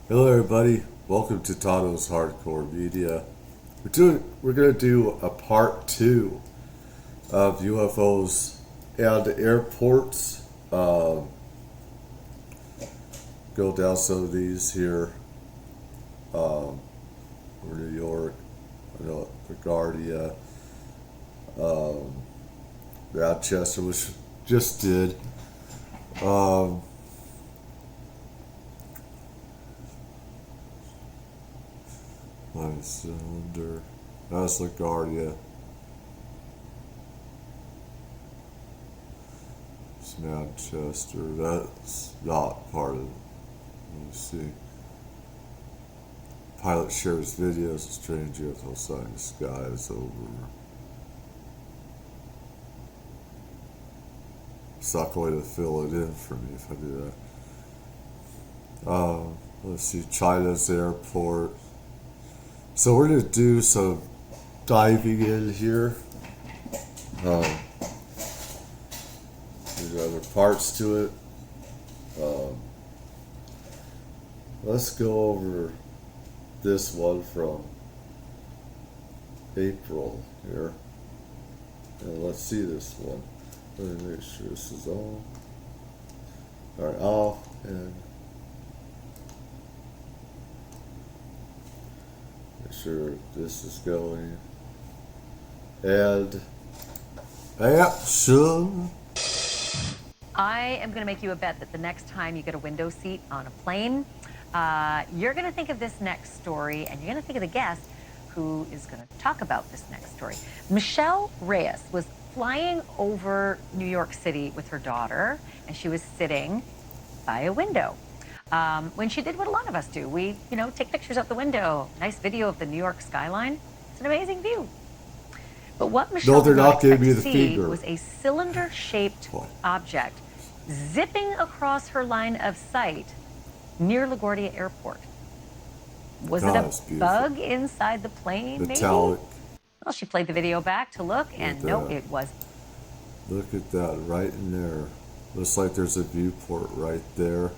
Hello, everybody. Welcome to Tato's Hardcore Media. We're gonna do a part two of UFOs and airports. Go down some of these here. For New York, I know LaGuardia, Rochester, which just did. Um, my cylinder. That's LaGuardia. It's Manchester. That's not part of it. Let me see. Pilot shares videos of strange UFO sight in the sky. It's over. It's not going to fill it in for me if I do that. Let's see. China's airport. So we're going to do some diving in here. There's other parts to it. Let's go over this one from April here. And let's see this one. Let me make sure this is on. Alright, off and make sure this is going. And action. I am going to make you a bet that the next time you get a window seat on a plane, you're going to think of this next story, and you're going to think of the guest who is going to talk about this next story. Michelle Reyes was flying over New York City with her daughter, and she was sitting by a window. When she did what a lot of us do, we, take pictures out the window, nice video of the New York skyline. It's an amazing view. But what Michelle did not expect to see was a cylinder-shaped object zipping across her line of sight near LaGuardia Airport. Was it a bug inside the plane, Metallic. maybe? Well, she played the video back to look, and no, it was. Look at that, right in there. Looks like there's a viewport right there.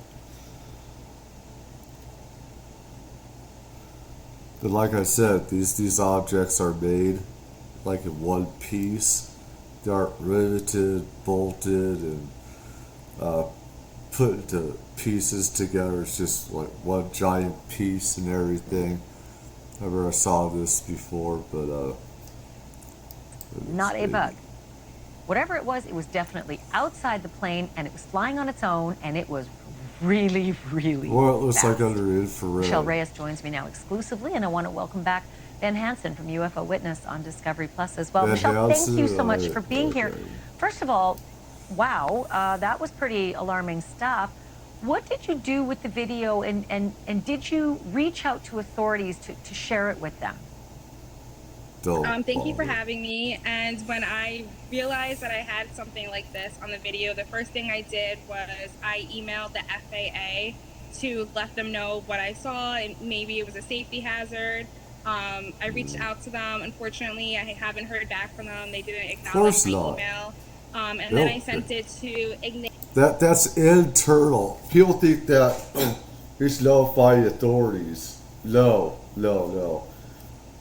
But like I said, these objects are made like in one piece. They aren't riveted, bolted, and put into pieces together. It's just like one giant piece and everything. I never saw this before, but not a bug. Whatever it was definitely outside the plane, and it was flying on its own, and it was really, really well, it looks fast. like under infrared. Michelle Reyes joins me now exclusively, and I want to welcome back Ben Hansen from UFO Witness on Discovery Plus as well. Ben Michelle, Hansen, thank you so much for being here. First of all, wow, that was pretty alarming stuff. What did you do with the video, and did you reach out to authorities to share it with them? Thank you for having me. And when I realized that I had something like this on the video, the first thing I did was I emailed the FAA to let them know what I saw, and maybe it was a safety hazard. I reached out to them. Unfortunately, I haven't heard back from them. They didn't acknowledge the email. And then I sent it to Ignite. That's internal. People think that we should notify the authorities. No.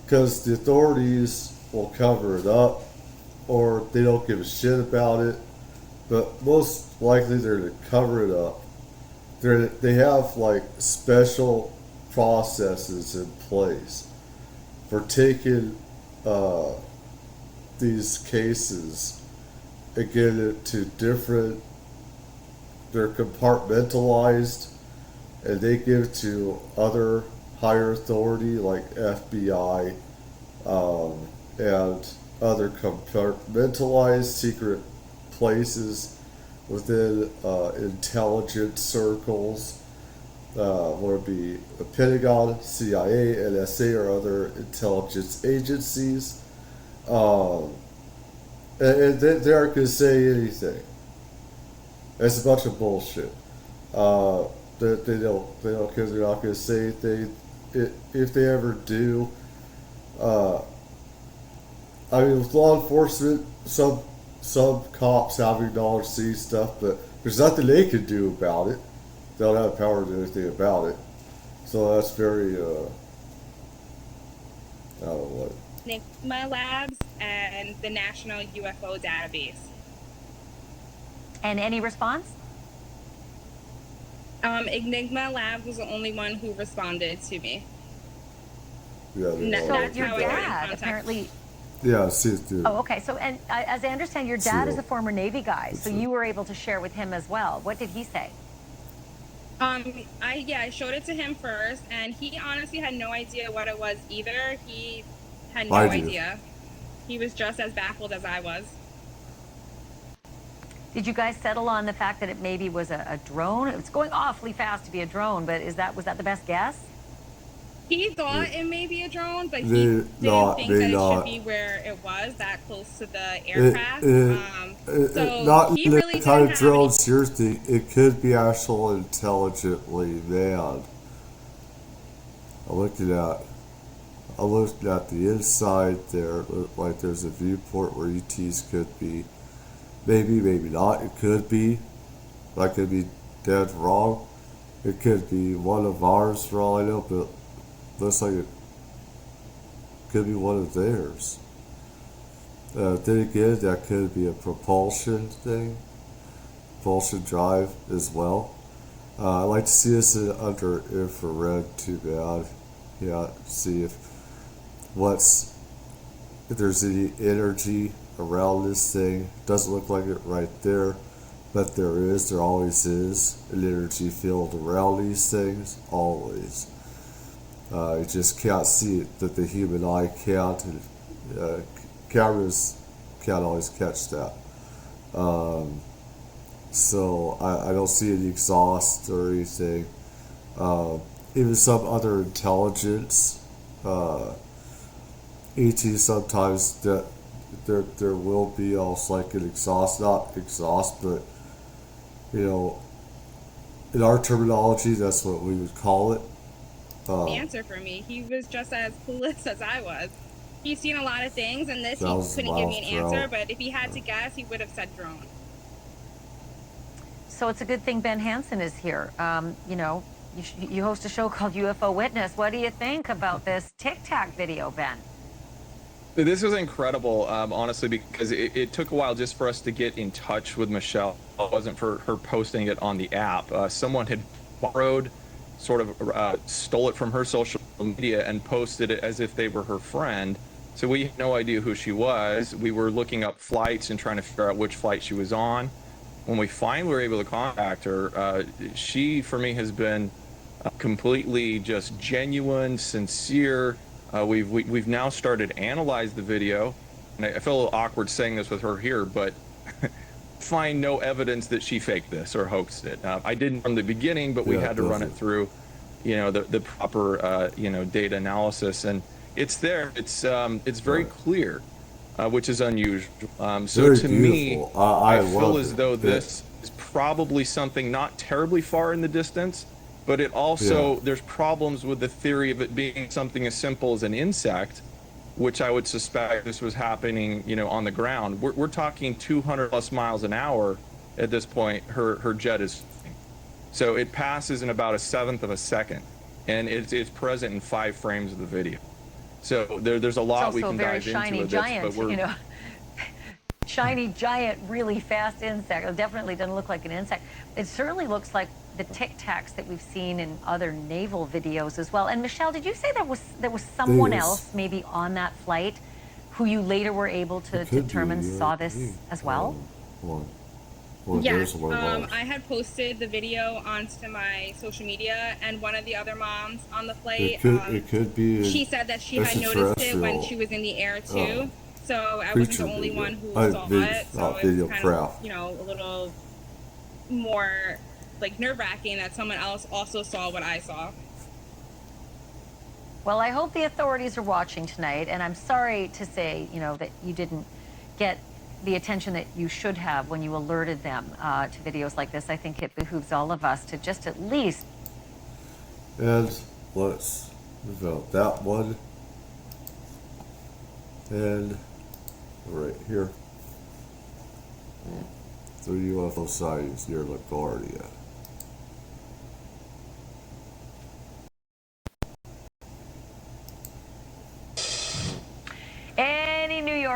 Because the authorities will cover it up, or they don't give a shit about it. But most likely they're to cover it up. They have like special processes in place for taking these cases and getting it to different. They're compartmentalized, and they give to other higher authority like FBI and other compartmentalized secret places within intelligence circles, whether it be the Pentagon, CIA, NSA, or other intelligence agencies. And they aren't going to say anything. It's a bunch of bullshit. They don't because they're not going to say anything. If they ever do, I mean, with law enforcement, some cops have acknowledged see stuff, but there's nothing they can do about it. They don't have the power to do anything about it. So that's very, I don't know what. Enigma Labs and the National UFO Database. And any response? Enigma Labs was the only one who responded to me. Yeah, So That's your how I got in dad contact. apparently. Yeah, see it too. Oh, okay. So, and as I understand, your dad is a former Navy guy, so true. you were able to share with him as well. What did he say? I showed it to him first, and he honestly had no idea what it was either. He had no idea. He was just as baffled as I was. Did you guys settle on the fact that it maybe was a drone? It's going awfully fast to be a drone, but was that the best guess? He thought it may be a drone, but he didn't think that it should be where it was, that close to the aircraft. So not he the really kind didn't of have drones you're thinking. It could be actual intelligently manned. I looked at the inside there. It looked like there's a viewport where ETs could be. Maybe, maybe not. It could be. I could be dead wrong. It could be one of ours for all I know, but looks like it could be one of theirs. Then again, that could be a propulsion thing, propulsion drive as well. I'd like to see this under infrared too bad. Yeah, see if there's any energy around this thing. Doesn't look like it right there, but there always is an energy field around these things, always. You just can't see it, that the human eye can't, and cameras can't always catch that. So I don't see any exhaust or anything. Even some other intelligence, ET sometimes that there will be almost like an exhaust, not exhaust, but in our terminology, that's what we would call it. the answer for me. He was just as clueless as I was. He's seen a lot of things, and this he couldn't give me an answer. But if he had to guess, he would have said drone. So it's a good thing Ben Hansen is here. You host a show called UFO Witness. What do you think about this Tic Tac video, Ben? This was incredible, honestly, because it took a while just for us to get in touch with Michelle. It wasn't for her posting it on the app. Someone had borrowed, stole it from her social media and posted it as if they were her friend. So we had no idea who she was. We were looking up flights and trying to figure out which flight she was on. When we finally were able to contact her, she, for me, has been completely just genuine, sincere. We've now started to analyze the video, and I feel a little awkward saying this with her here, but find no evidence that she faked this or hoaxed it. I didn't from the beginning, but we had to run it through, the proper, data analysis, and it's there. It's very clear, which is unusual. So very to beautiful. me, I feel as though this is probably something not terribly far in the distance. But it also, there's problems with the theory of it being something as simple as an insect, which I would suspect this was happening, on the ground. We're talking 200 plus miles an hour at this point. Her jet is, so it passes in about 1/7 of a second, and it's present in 5 frames of the video. So there's a lot we can dive into with this, but we're shiny, giant, really fast insect. It definitely doesn't look like an insect. It certainly looks like the Tic Tacs that we've seen in other naval videos as well. And Michelle, did you say there was someone else maybe on that flight who you later were able to determine saw this as well? Yes, I had posted the video onto my social media, and one of the other moms on the flight, it could be. She said that she had noticed it when she was in the air too. So I wasn't the only one who saw it. So it was kind of, a little more nerve-wracking that someone else also saw what I saw. Well, I hope the authorities are watching tonight, and I'm sorry to say, that you didn't get the attention that you should have when you alerted them to videos like this. I think it behooves all of us to just at least. And let's develop that one. And right here. 3 UFO sightings near LaGuardia.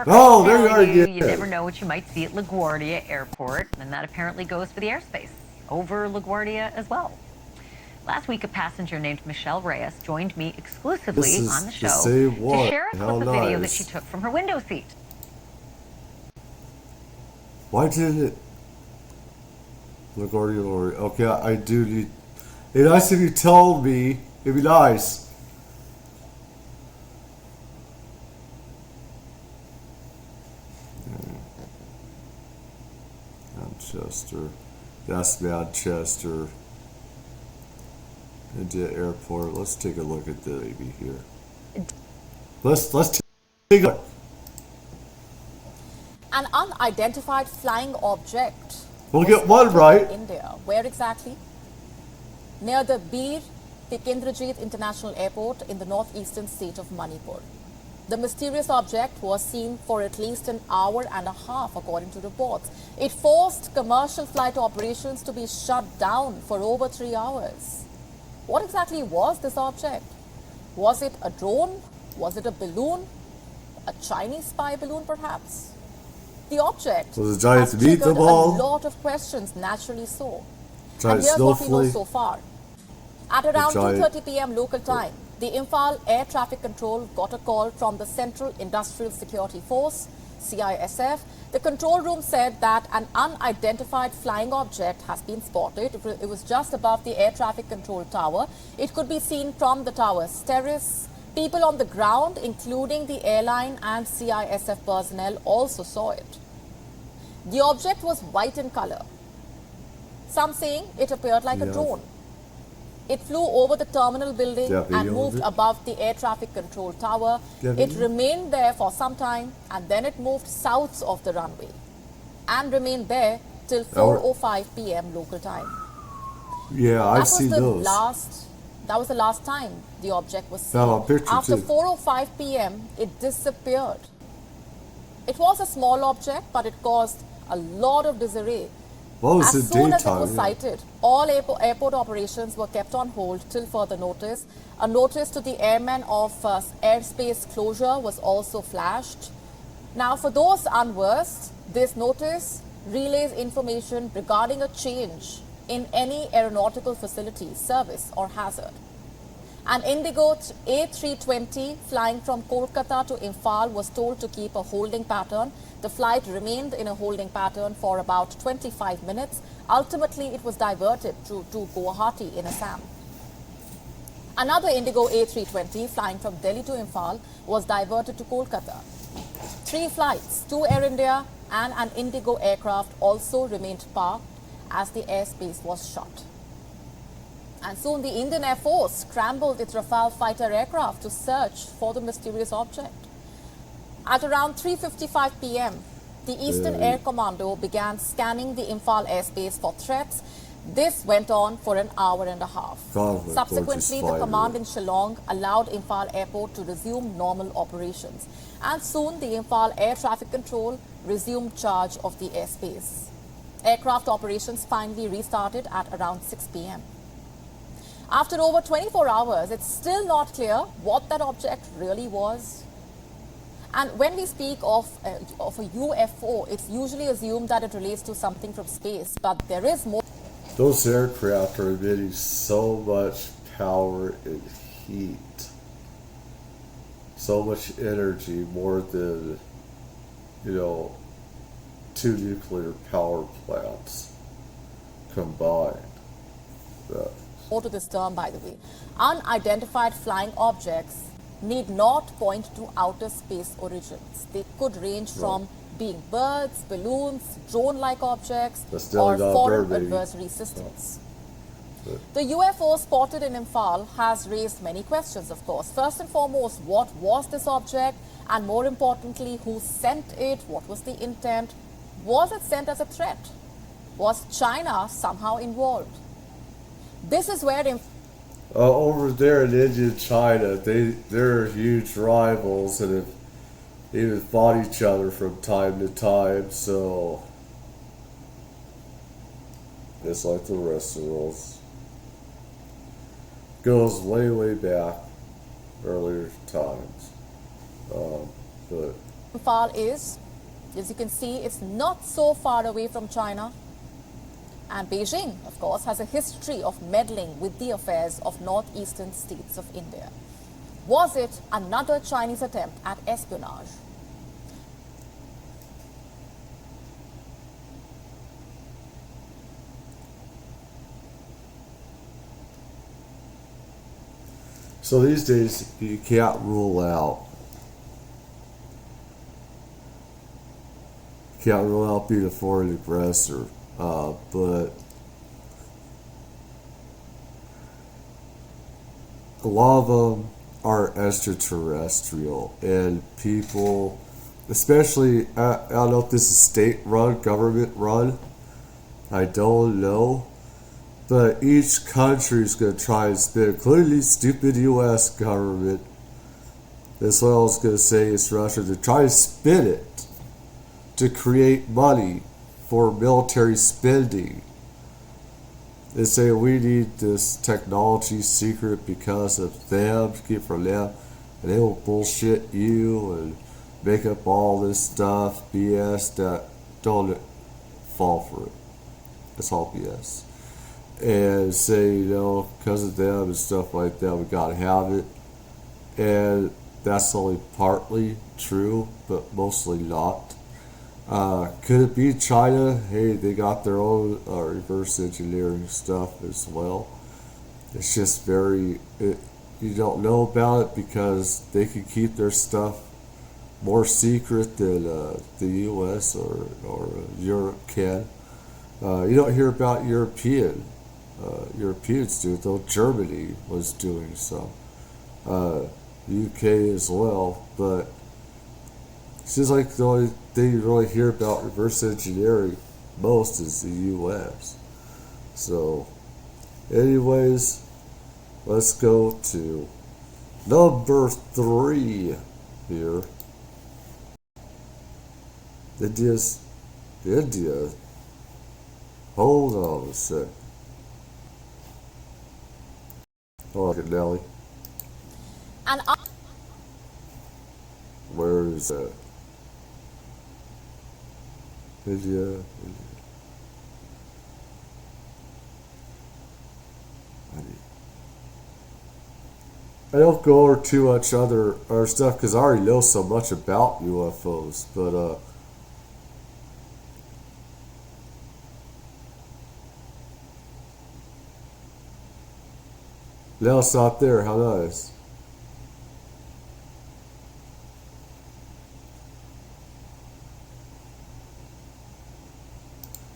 or Oh, there you are you again. never know what you might see at LaGuardia Airport, and that apparently goes for the airspace over LaGuardia as well. Last week, a passenger named Michelle Reyes joined me exclusively on the show to share a clip of video that she took from her window seat. Why didn't it? LaGuardia, Lori. Okay, I do need. It'd be nice if you told me. It'd be nice. Manchester. That's Manchester. India Airport. Let's take a look at the baby here. Let's take a look. An unidentified flying object. We'll get one right. India. Where exactly? Near the Bir Tikendrajit International Airport in the northeastern state of Manipur. The mysterious object was seen for at least an hour and a half, according to reports. It forced commercial flight operations to be shut down for over 3 hours. What exactly was this object? Was it a drone? Was it a balloon? A Chinese spy balloon, perhaps? The object Was a giant has triggered meatball? a lot of questions, naturally so. Giant And here's what we know snowflake? so far. At around giant- 2:30 p.m. local time, the Imphal Air Traffic Control got a call from the Central Industrial Security Force, CISF. The control room said that an unidentified flying object has been spotted. It was just above the air traffic control tower. It could be seen from the tower's terrace. People on the ground, including the airline and CISF personnel, also saw it. The object was white in color. Some saying it appeared like a drone. It flew over the terminal building and moved above the air traffic control tower. It remained there for some time and then it moved south of the runway and remained there till 4:05 p.m. local time. Yeah, I've seen those. That was the last time the object was seen. Found on picture After too. 4:05 p.m., it disappeared. It was a small object, but it caused a lot of disarray. Well, it's As in soon as it daytime. was Yeah. sighted, all airport operations were kept on hold till further notice. A notice to the airmen of airspace closure was also flashed. Now, for those unversed, this notice relays information regarding a change in any aeronautical facility, service or hazard. An Indigo A320 flying from Kolkata to Imphal was told to keep a holding pattern. The flight remained in a holding pattern for about 25 minutes. Ultimately, it was diverted to Guwahati in Assam. Another Indigo A320 flying from Delhi to Imphal was diverted to Kolkata. 3 flights, 2 Air India and an Indigo aircraft also remained parked as the airspace was shut. And soon the Indian Air Force scrambled its Rafale fighter aircraft to search for the mysterious object. At around 3:55 p.m., the Eastern Air Commando began scanning the Imphal airspace for threats. This went on for an hour and a half. Subsequently, the command in Shillong allowed Imphal Airport to resume normal operations. And soon, the Imphal Air Traffic Control resumed charge of the airspace. Aircraft operations finally restarted at around 6 p.m. After over 24 hours, it's still not clear what that object really was. And when we speak of a UFO, it's usually assumed that it relates to something from space, but there is more. Those aircraft are emitting so much power and heat, so much energy, more than, 2 nuclear power plants combined. More to this term, by the way. Unidentified flying objects need not point to outer space origins. They could range from being birds, balloons, drone-like objects, or foreign adversary systems. The UFO spotted in Imphal has raised many questions, of course. First and foremost, what was this object? And more importantly, who sent it? What was the intent? Was it sent as a threat? Was China somehow involved? This is where over there in India and China, they're huge rivals and have even fought each other from time to time, so it's like the rest of the world. Goes way, way back, earlier times. But Fall is, as you can see, it's not so far away from China. And Beijing, of course, has a history of meddling with the affairs of northeastern states of India. Was it another Chinese attempt at espionage? So these days, you can't rule out. You can't rule out being a foreign aggressor, but a lot of them are extraterrestrial, and people, especially, I don't know if this is state-run, government-run, I don't know. But each country is going to try and spin, including the stupid U.S. government. That's what I was going to say. It's Russia. To try to spin it to create money for military spending. They say we need this technology secret because of them, to keep from them, and they will bullshit you and make up all this stuff, BS, that don't fall for it. It's all BS. And say, because of them and stuff like that, we gotta have it. And that's only partly true, but mostly not. Could it be China? Hey, they got their own reverse engineering stuff as well. It's just you don't know about it because they can keep their stuff more secret than the U.S. or Europe can. You don't hear about Europeans do it, though Germany was doing some. UK as well, but it seems like the only thing you really hear about reverse engineering most is the US. So, anyways, let's go to number 3 here. India. Hold on a sec. Oh, look at Nelly. And Where is that? India. I don't go over too much other stuff because I already know so much about UFOs, but now it's not there. How nice.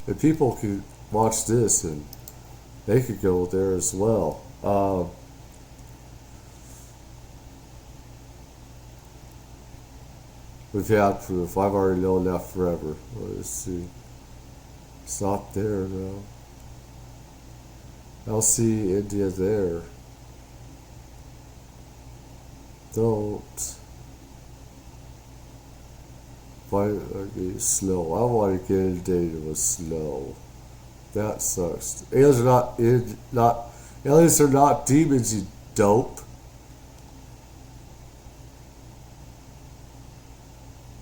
And people could watch this and they could go there as well. We've had proof. I've already known that forever. Let's see. It's not there now. I'll see India there. Don't. Why are you slow? I want to get in data with slow. That sucks. Aliens are not demons, you dope.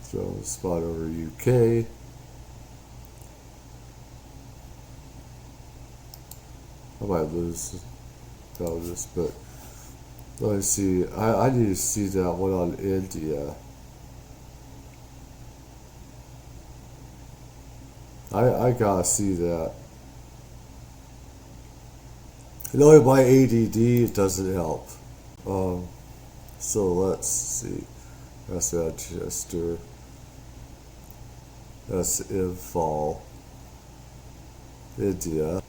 So spot over UK. I might lose about this, but let me see. I need to see that one on India. I gotta see that. And only my ADD, it doesn't help. So let's see. That's Manchester. That's Imphal. India.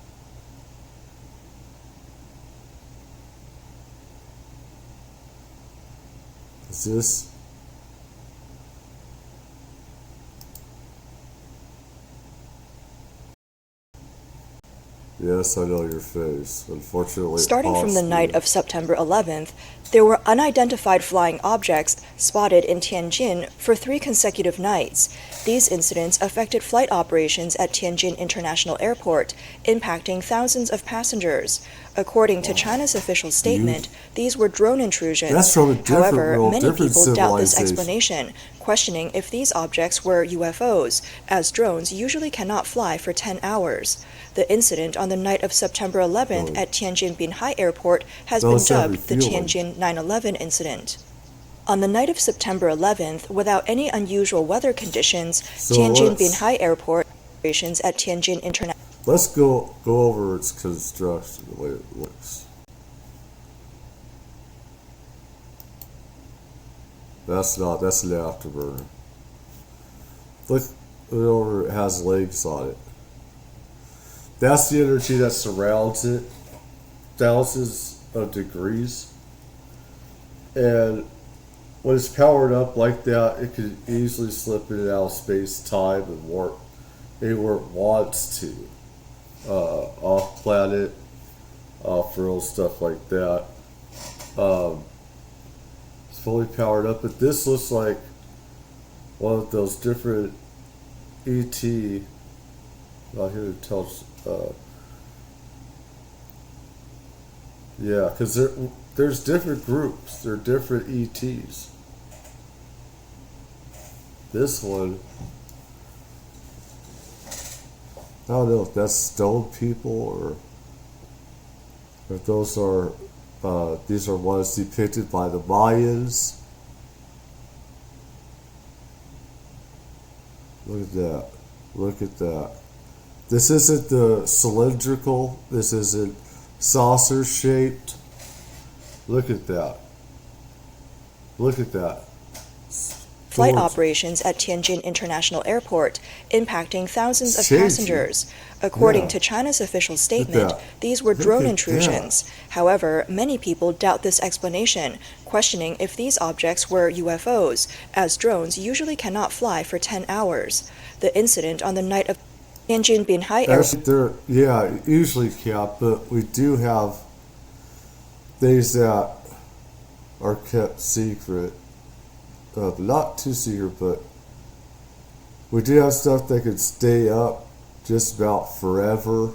Is this? Yes, I know your face. Unfortunately, starting from the night of September 11th, There were unidentified flying objects spotted in Tianjin for 3 consecutive nights. These incidents affected flight operations at Tianjin International Airport, impacting thousands of passengers. According to China's official statement, these were drone intrusions. That's from a different However, world, many different people doubt this civilization. explanation, questioning if these objects were UFOs, as drones usually cannot fly for 10 hours. The incident on the night of September 11th at Tianjin Binhai Airport has been dubbed the Tianjin 9/11 incident. On the night of September 11th, without any unusual weather conditions, Tianjin Binhai Airport operations at Tianjin International. Let's go over its construction, the way it looks. That's an afterburner. Look over, it has legs on it. That's the energy that surrounds it, thousands of degrees. And when it's powered up like that, it could easily slip in and out of space, time, and warp anywhere it wants to. Off planet, off world, stuff like that. It's fully powered up, but this looks like one of those different ET. Not here to tell. Yeah, because there's different groups. There are different ETs. This one, I don't know if that's stone people or if those are, these are ones depicted by the Mayans. Look at that. Look at that. This isn't the cylindrical. This isn't saucer shaped. Look at that. Look at that. Flight operations at Tianjin International Airport, impacting thousands of passengers. According to China's official statement, these were drone intrusions. However, many people doubt this explanation, questioning if these objects were UFOs, as drones usually cannot fly for 10 hours. The incident on the night of Tianjin Binhai Airport. Yeah, usually can't, but we do have things that are kept secret. Not too secret, but we do have stuff that could stay up just about forever.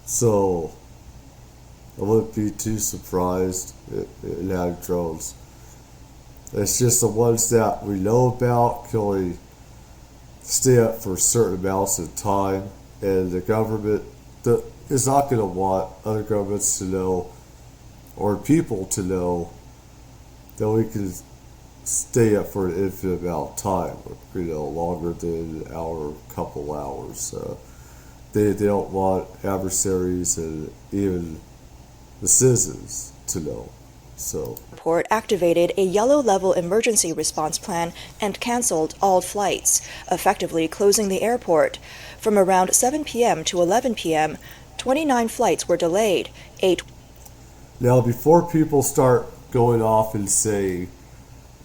So I wouldn't be too surprised it had drones. It's just the ones that we know about can only stay up for certain amounts of time, and the government is not going to want other governments to know or people to know that we can stay up for an infinite amount of time, longer than an hour, couple hours. They don't want adversaries and even the citizens to know. So, Airport activated a yellow-level emergency response plan and canceled all flights, effectively closing the airport. From around 7 p.m. to 11 p.m., 29 flights were delayed. 8. Now, before people start going off and say,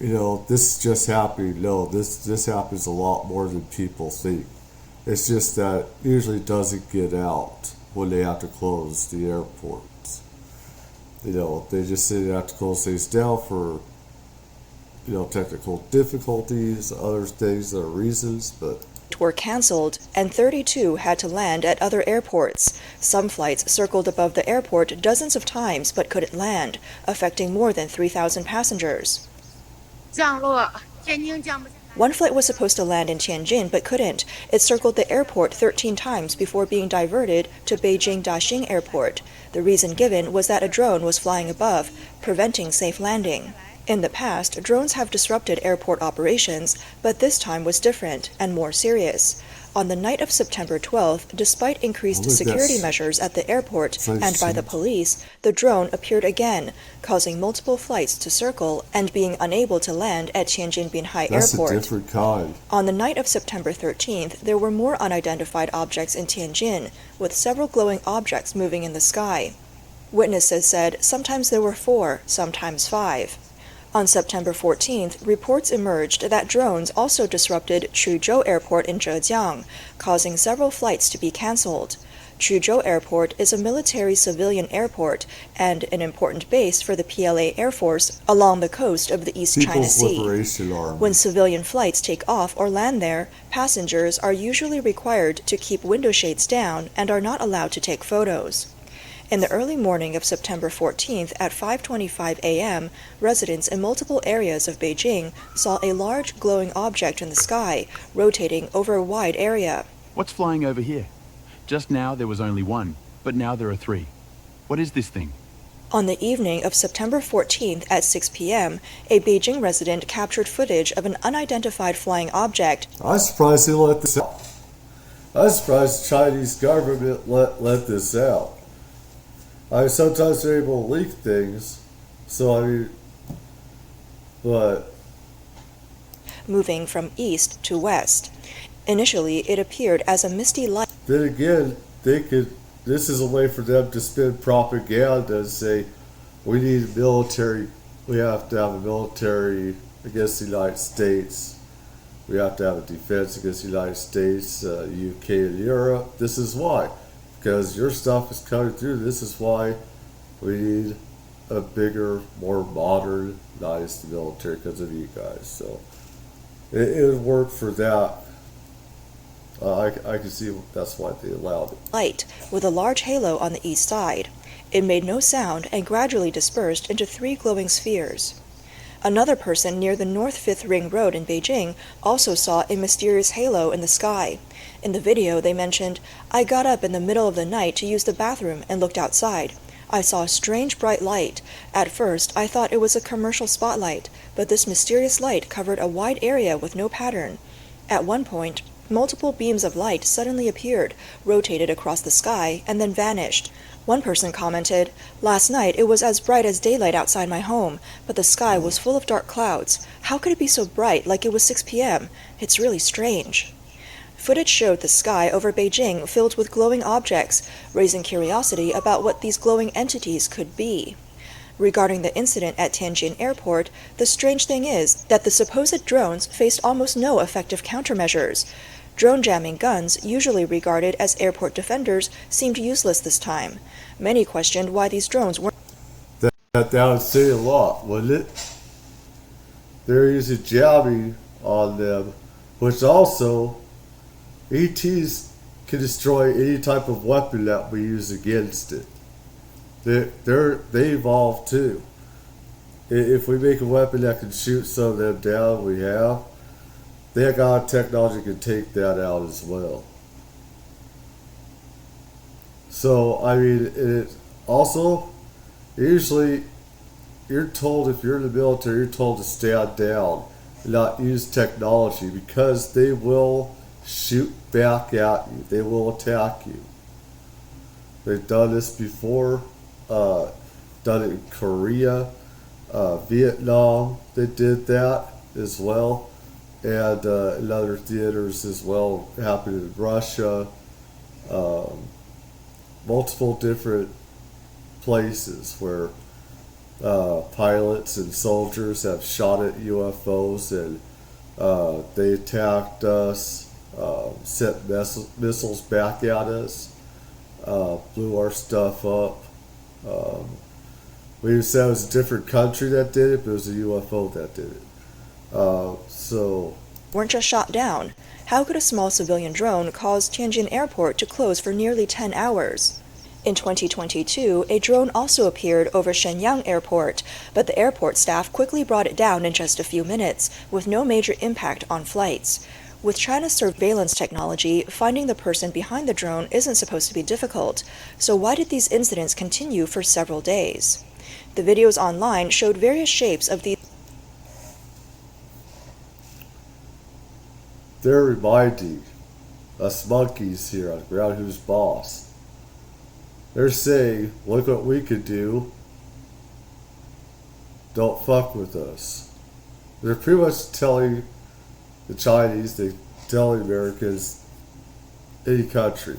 this just happened, no, this happens a lot more than people think. It's just that it usually doesn't get out when they have to close the airports. They just say they have to close things down for, technical difficulties, other things, there are reasons, but were canceled, and 32 had to land at other airports. Some flights circled above the airport dozens of times but couldn't land, affecting more than 3,000 passengers. One flight was supposed to land in Tianjin but couldn't. It circled the airport 13 times before being diverted to Beijing Daxing Airport. The reason given was that a drone was flying above, preventing safe landing. In the past, drones have disrupted airport operations, but this time was different and more serious. On the night of September 12th, despite increased security measures at the airport and by the police, the drone appeared again, causing multiple flights to circle and being unable to land at Tianjin Binhai Airport. That's a different kind. On the night of September 13th, there were more unidentified objects in Tianjin, with several glowing objects moving in the sky. Witnesses said sometimes there were 4, sometimes 5. On September 14th, reports emerged that drones also disrupted Chuzhou Airport in Zhejiang, causing several flights to be canceled. Chuzhou Airport is a military civilian airport and an important base for the PLA Air Force along the coast of the East China People's Sea. Liberation Army. When civilian flights take off or land there, passengers are usually required to keep window shades down and are not allowed to take photos. In the early morning of September 14th at 5:25 a.m., residents in multiple areas of Beijing saw a large glowing object in the sky, rotating over a wide area. What's flying over here? Just now there was only one, but now there are three. What is this thing? On the evening of September 14th at 6 p.m., a Beijing resident captured footage of an unidentified flying object. I'm surprised they let this out. I'm surprised the Chinese government let this out. Sometimes they're able to leak things, but Moving from east to west. Initially, it appeared as a misty light. then again, this is a way for them to spin propaganda and say, we need military, we have to have a military against the United States. We have to have a defense against the United States, UK, and Europe. This is why. Because your stuff is coming through. This is why we need a bigger, more modernized military because of you guys. So it would work for that. I can see that's why they allowed it. Light with a large halo on the east side. It made no sound and gradually dispersed into 3 glowing spheres. Another person near the North 5th Ring Road in Beijing also saw a mysterious halo in the sky. In the video, they mentioned, "I got up in the middle of the night to use the bathroom and looked outside. I saw a strange bright light. At first, I thought it was a commercial spotlight, but this mysterious light covered a wide area with no pattern. At one point, multiple beams of light suddenly appeared, rotated across the sky, and then vanished." One person commented, "Last night it was as bright as daylight outside my home, but the sky was full of dark clouds. How could it be so bright like it was 6 p.m.? It's really strange." Footage showed the sky over Beijing filled with glowing objects, raising curiosity about what these glowing entities could be. Regarding the incident at Tianjin Airport, the strange thing is that the supposed drones faced almost no effective countermeasures. Drone jamming guns, usually regarded as airport defenders, seemed useless this time. Many questioned why these drones weren't. That would say a lot, wouldn't it? They're using jamming on them, which also ETs can destroy any type of weapon that we use against it. They evolve too. If we make a weapon that can shoot some of them down, they got technology can take that out as well. So I mean, it also usually you're told, if you're in the military, you're told to stand down and not use technology because they will shoot back at you. They will attack you. They've done this before. Done it in Korea, Vietnam. They did that as well, and in other theaters as well. Happened in Russia. Multiple different places where pilots and soldiers have shot at UFOs and they attacked us, sent missiles back at us, blew our stuff up. We said it was a different country that did it, but it was a UFO that did it. Weren't just shot down. How could a small civilian drone cause Tianjin Airport to close for nearly 10 hours? In 2022, a drone also appeared over Shenyang Airport, but the airport staff quickly brought it down in just a few minutes, with no major impact on flights. With China's surveillance technology, finding the person behind the drone isn't supposed to be difficult, so why did these incidents continue for several days? The videos online showed various shapes of these. They're reminding us monkeys here on the ground who's boss. They're saying, look what we could do. Don't fuck with us. They're pretty much telling the Chinese, they tell the Americans, any country,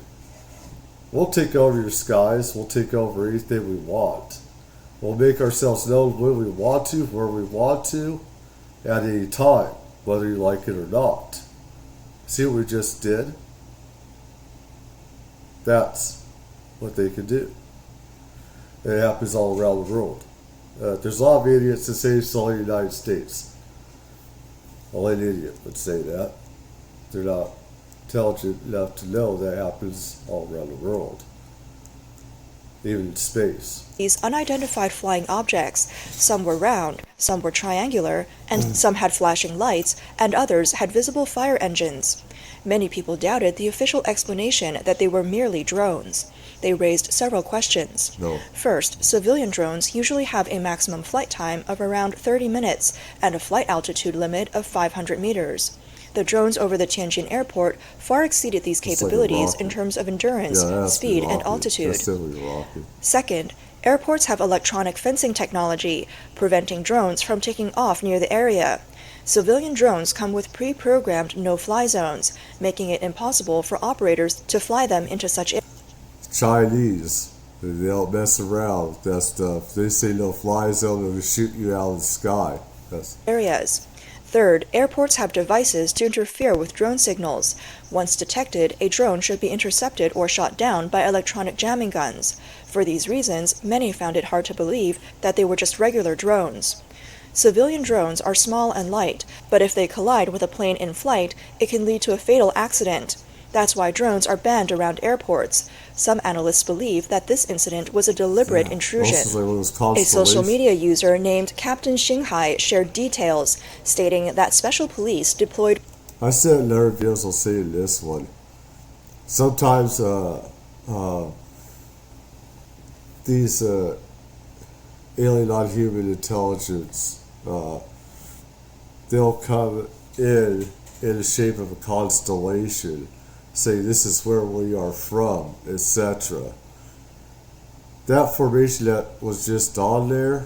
we'll take over your skies, we'll take over anything we want. We'll make ourselves known when we want to, where we want to, at any time, whether you like it or not. See what we just did? That's what they can do. And it happens all around the world. There's a lot of idiots that say it's only the United States. Only an idiot would say that. They're not intelligent enough to know that happens all around the world, even in space. These unidentified flying objects, some were round, some were triangular, and some had flashing lights, and others had visible fire engines. Many people doubted the official explanation that they were merely drones. They raised several questions. No. First, civilian drones usually have a maximum flight time of around 30 minutes and a flight altitude limit of 500 meters. The drones over the Tianjin airport far exceeded these capabilities in terms of endurance, speed, and altitude. Second, airports have electronic fencing technology, preventing drones from taking off near the area. Civilian drones come with pre-programmed no-fly zones, making it impossible for operators to fly them into such areas. Chinese, they don't mess around with that stuff. They say no-fly zone, they'll shoot you out of the sky. Areas. Third, airports have devices to interfere with drone signals. Once detected, a drone should be intercepted or shot down by electronic jamming guns. For these reasons, many found it hard to believe that they were just regular drones. Civilian drones are small and light, but if they collide with a plane in flight, it can lead to a fatal accident. That's why drones are banned around airports. Some analysts believe that this incident was a deliberate intrusion. A social media user named Captain Xinghai shared details, stating that special police deployed. I said in other videos, I'll say in this one. Sometimes these alien non-human intelligence, they'll come in the shape of a constellation, say this is where we are from, etc. That formation that was just on there,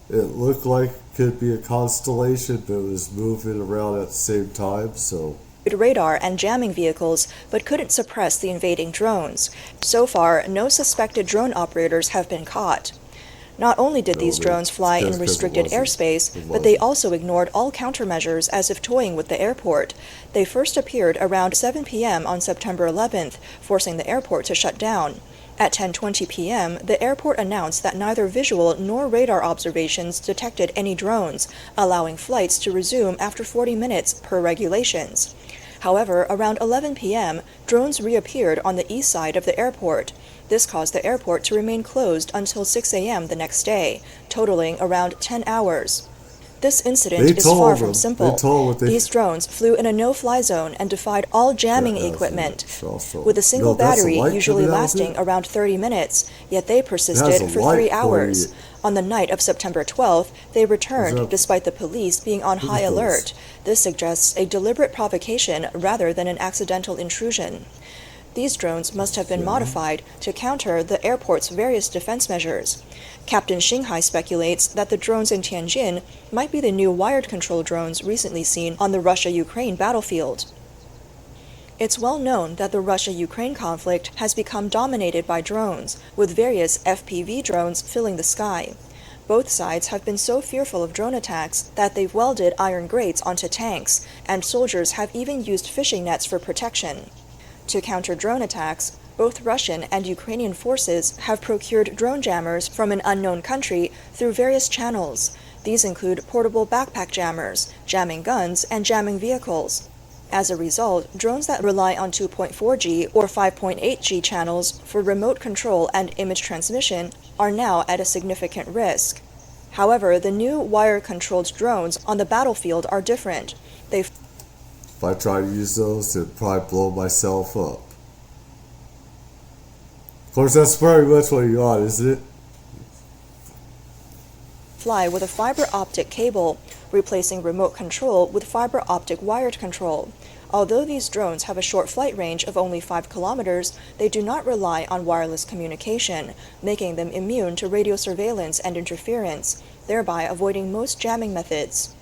it looked like it could be a constellation, but it was moving around at the same time, so. Radar and jamming vehicles, but couldn't suppress the invading drones. So far, no suspected drone operators have been caught. Not only did these drones fly in restricted airspace, but they also ignored all countermeasures as if toying with the airport. They first appeared around 7 p.m. on September 11th, forcing the airport to shut down. At 10:20 p.m., the airport announced that neither visual nor radar observations detected any drones, allowing flights to resume after 40 minutes per regulations. However, around 11 p.m., drones reappeared on the east side of the airport. This caused the airport to remain closed until 6 a.m. the next day, totaling around 10 hours. This incident is far from simple. These drones flew in a no-fly zone and defied all jamming equipment, with a single battery usually lasting around 30 minutes, yet they persisted for 3 hours. On the night of September 12th, they returned despite the police being on high alert. This suggests a deliberate provocation rather than an accidental intrusion. These drones must have been modified to counter the airport's various defense measures. Captain Xinghai speculates that the drones in Tianjin might be the new wired control drones recently seen on the Russia-Ukraine battlefield. It's well known that the Russia-Ukraine conflict has become dominated by drones, with various FPV drones filling the sky. Both sides have been so fearful of drone attacks that they've welded iron grates onto tanks, and soldiers have even used fishing nets for protection. To counter drone attacks, both Russian and Ukrainian forces have procured drone jammers from an unknown country through various channels. These include portable backpack jammers, jamming guns, and jamming vehicles. As a result, drones that rely on 2.4G or 5.8G channels for remote control and image transmission are now at a significant risk. However, the new wire-controlled drones on the battlefield are different. If I try to use those, it'd probably blow myself up. Of course, that's pretty much what you got, isn't it? Fly with a fiber optic cable, replacing remote control with fiber optic wired control. Although these drones have a short flight range of only 5 kilometers, they do not rely on wireless communication, making them immune to radio surveillance and interference, thereby avoiding most jamming methods.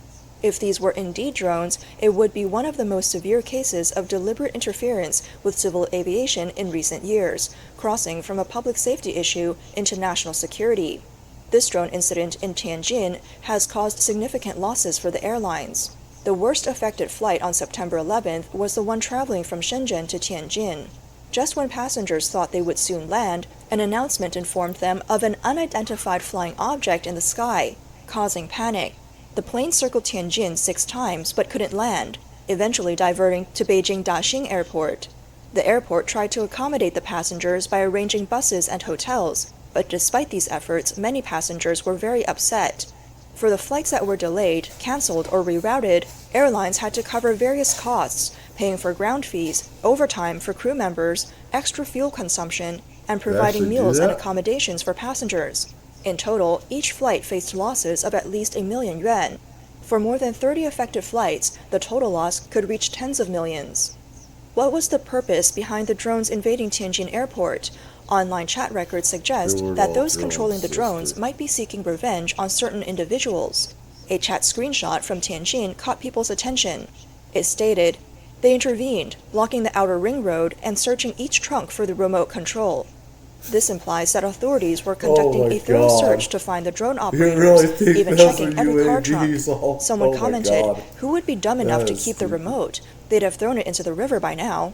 If these were indeed drones, it would be one of the most severe cases of deliberate interference with civil aviation in recent years, crossing from a public safety issue into national security. This drone incident in Tianjin has caused significant losses for the airlines. The worst affected flight on September 11th was the one traveling from Shenzhen to Tianjin. Just when passengers thought they would soon land, an announcement informed them of an unidentified flying object in the sky, causing panic. The plane circled Tianjin 6 times but couldn't land, eventually diverting to Beijing Daxing Airport. The airport tried to accommodate the passengers by arranging buses and hotels, but despite these efforts, many passengers were very upset. For the flights that were delayed, canceled, or rerouted, airlines had to cover various costs, paying for ground fees, overtime for crew members, extra fuel consumption, and providing meals and accommodations for passengers. In total, each flight faced losses of at least 1 million yuan. For more than 30 affected flights, the total loss could reach tens of millions. What was the purpose behind the drones invading Tianjin Airport? Online chat records suggest that those controlling the drones might be seeking revenge on certain individuals. A chat screenshot from Tianjin caught people's attention. It stated, "They intervened, blocking the outer ring road and searching each trunk for the remote control." This implies that authorities were conducting a thorough search to find the drone operators, even checking every car trunk. Someone commented, "Who would be dumb enough to keep the remote? They'd have thrown it into the river by now."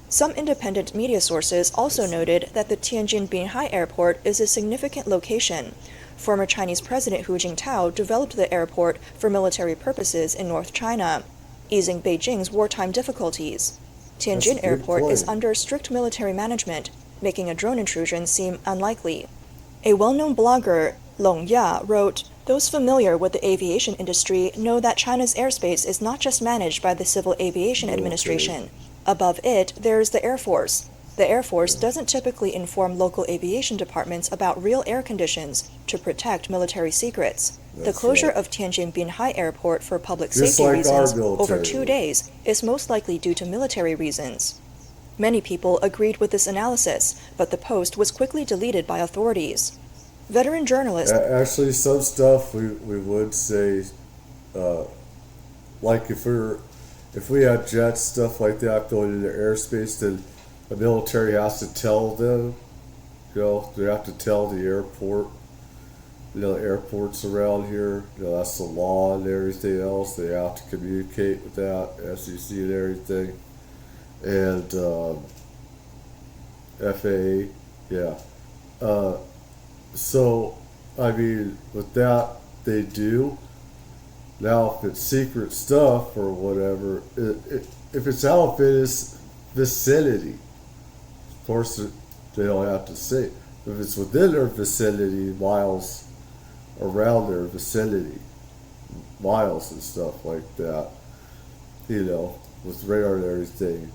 Some independent media sources also noted that the Tianjin Binhai Airport is a significant location. Former Chinese President Hu Jintao developed the airport for military purposes in North China, easing Beijing's wartime difficulties. Tianjin Airport is under strict military management, making a drone intrusion seem unlikely. A well-known blogger, Long Ya, wrote, "Those familiar with the aviation industry know that China's airspace is not just managed by the Civil Aviation Administration. Above it, there's the Air Force. The Air Force doesn't typically inform local aviation departments about real air conditions to protect military secrets. The closure of Tianjin Binhai Airport for public safety reasons over 2 days is most likely due to military reasons." Many people agreed with this analysis, but the post was quickly deleted by authorities. Veteran journalist... Actually, some stuff we would say, like if we had jets, stuff like that going into airspace, then the military has to tell them, they have to tell the airport, airports around here, that's the law and everything else. They have to communicate with that, SEC and everything. And FAA, yeah. So, I mean, with that, they do. Now, if it's secret stuff or whatever, if it's out of its vicinity, of course, they don't have to say. If it's within their vicinity, miles around their vicinity, miles and stuff like that, with radar and everything,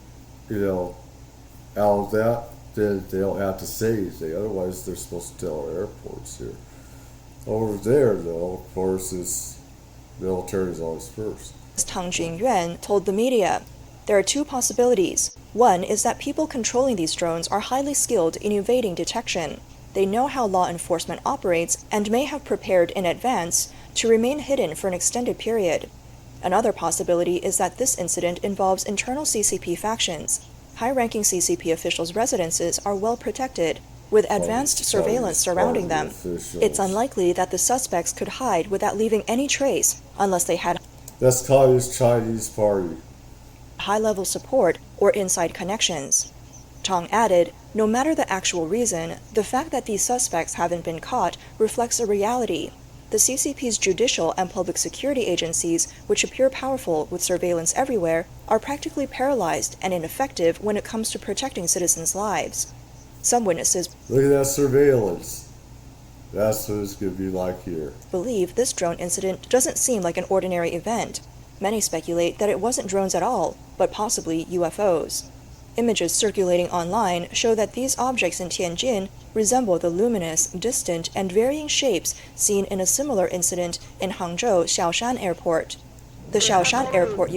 out of that, then they don't have to say anything. Otherwise, they're supposed to tell our airports here. Over there, though, of course, is military is always first. Tang Junyuan told the media, "There are 2 possibilities. One is that people controlling these drones are highly skilled in evading detection. They know how law enforcement operates and may have prepared in advance to remain hidden for an extended period. Another possibility is that this incident involves internal CCP factions. High-ranking CCP officials' residences are well protected, with advanced surveillance surrounding them. It's unlikely that the suspects could hide without leaving any trace unless they had That's Communist Chinese Party. high-level support or inside connections." Tong added, "No matter the actual reason, the fact that these suspects haven't been caught reflects a reality. The CCP's judicial and public security agencies, which appear powerful with surveillance everywhere, are practically paralyzed and ineffective when it comes to protecting citizens' lives." Some witnesses Look at that surveillance. That's what it's going to be like here. believe this drone incident doesn't seem like an ordinary event. Many speculate that it wasn't drones at all, but possibly UFOs. Images circulating online show that these objects in Tianjin resemble the luminous, distant, and varying shapes seen in a similar incident in Hangzhou Xiaoshan Airport. The Xiaoshan Airport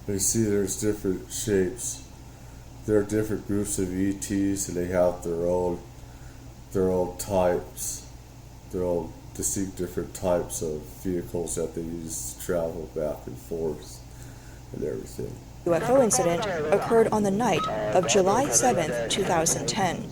They see there's different shapes. There are different groups of ETs, and they have their own types, their own distinct different types of vehicles that they use to travel back and forth and everything. UFO incident occurred on the night of July 7, 2010.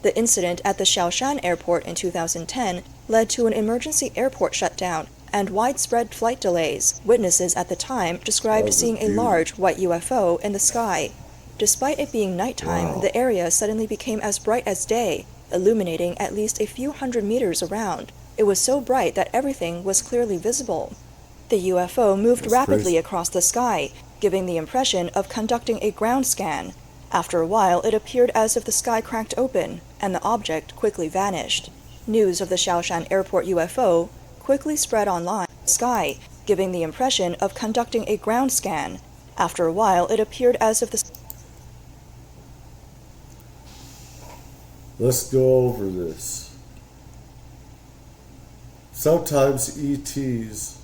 The incident at the Xiaoshan Airport in 2010 led to an emergency airport shutdown and widespread flight delays. Witnesses at the time described seeing a large white UFO in the sky. Despite it being nighttime, Wow. the area suddenly became as bright as day, illuminating at least a few hundred meters around. It was so bright that everything was clearly visible. The UFO moved That's rapidly crazy. across the sky, giving the impression of conducting a ground scan. After a while, it appeared as if the sky cracked open, and the object quickly vanished. News of the Shaoshan Airport UFO quickly spread online in the sky, giving the impression of conducting a ground scan. After a while, it appeared as if the Let's go over this. Sometimes ETs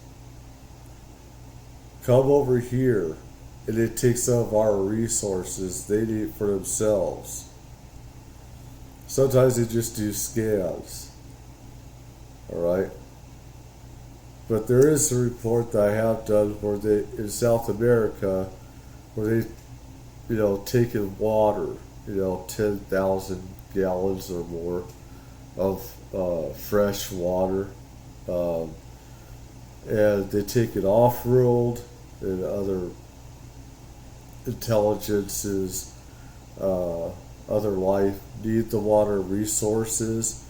come over here and they take some of our resources they need for themselves. Sometimes they just do scans. Alright? But there is a report that I have done where they, in South America, where they, taken water, 10,000 gallons or more of fresh water, and they take it off-road, and other intelligences, other life need the water resources.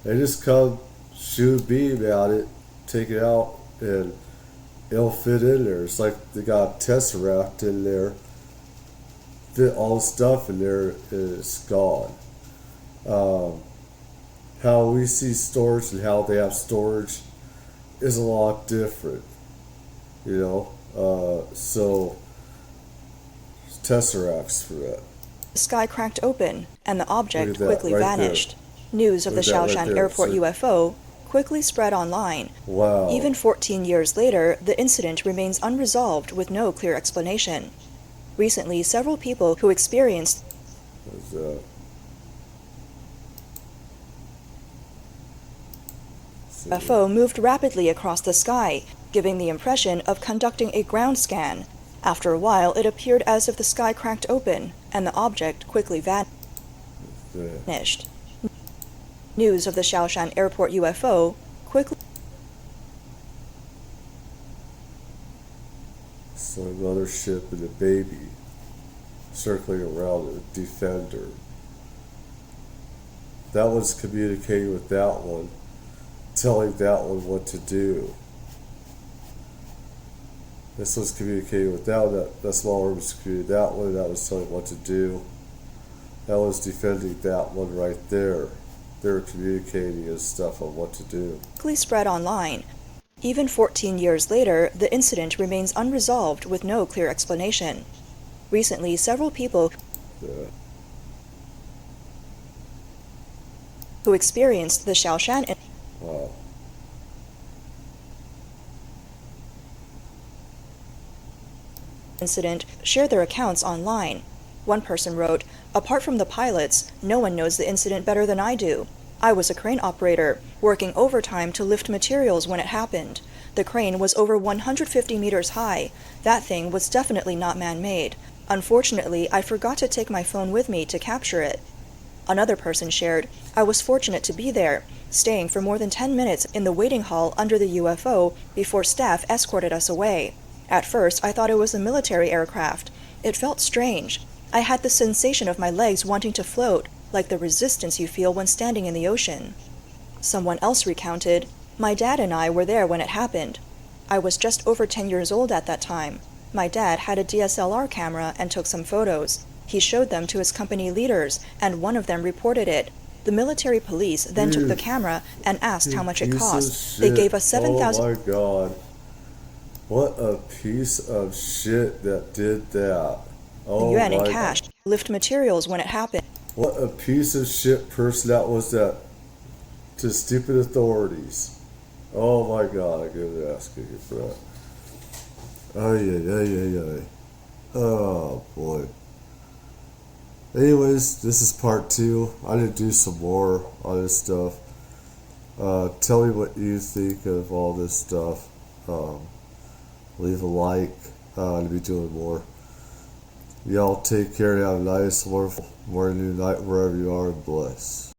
They just come shoot a beam at it, take it out, and it'll fit in there. It's like they got a tesseract in there, fit all the stuff in there, and it's gone. How we see storage and how they have storage is a lot different, so tesseracts for that. The sky cracked open, and the object that, quickly right vanished. News of the Look at that right Shaoshan there. Airport See? UFO quickly spread online. Wow. Even 14 years later, the incident remains unresolved with no clear explanation. Recently, several people who experienced What's that? UFO moved rapidly across the sky, giving the impression of conducting a ground scan. After a while, it appeared as if the sky cracked open, and the object quickly vanished. News of the Shaoshan Airport UFO quickly So another ship and a baby circling around a defender. That one's communicating with that one, telling that one what to do. This one's communicating with that one, that smaller one was communicating with that one, that was telling what to do. That one's defending that one right there. They're communicating and stuff on what to do. spread online. Even 14 years later, the incident remains unresolved with no clear explanation. Recently, several people who experienced the Shaoshan Wow. incident share their accounts online. One person wrote, "Apart from the pilots, no one knows the incident better than I do. I was a crane operator, working overtime to lift materials when it happened. The crane was over 150 meters high. That thing was definitely not man-made. Unfortunately, I forgot to take my phone with me to capture it." Another person shared, "I was fortunate to be there, staying for more than 10 minutes in the waiting hall under the UFO before staff escorted us away. At first, I thought it was a military aircraft. It felt strange. I had the sensation of my legs wanting to float, like the resistance you feel when standing in the ocean." Someone else recounted, "My dad and I were there when it happened. I was just over 10 years old at that time. My dad had a DSLR camera and took some photos. He showed them to his company leaders, and one of them reported it. The military police then took the camera and asked how much it Piece of cost. They shit. gave us 7,000 Oh my god. What a piece of shit that did that. Oh yuan in my cash, God. lift materials when it happened. What a piece of shit person that was, that to stupid authorities. Oh my god, I could ask you for that. Ay. Oh boy. Anyways, this is part 2. I did do some more on this stuff. Tell me what you think of all this stuff. Leave a like. To be doing more. Y'all take care and have a nice, wonderful morning, night, wherever you are, and bless.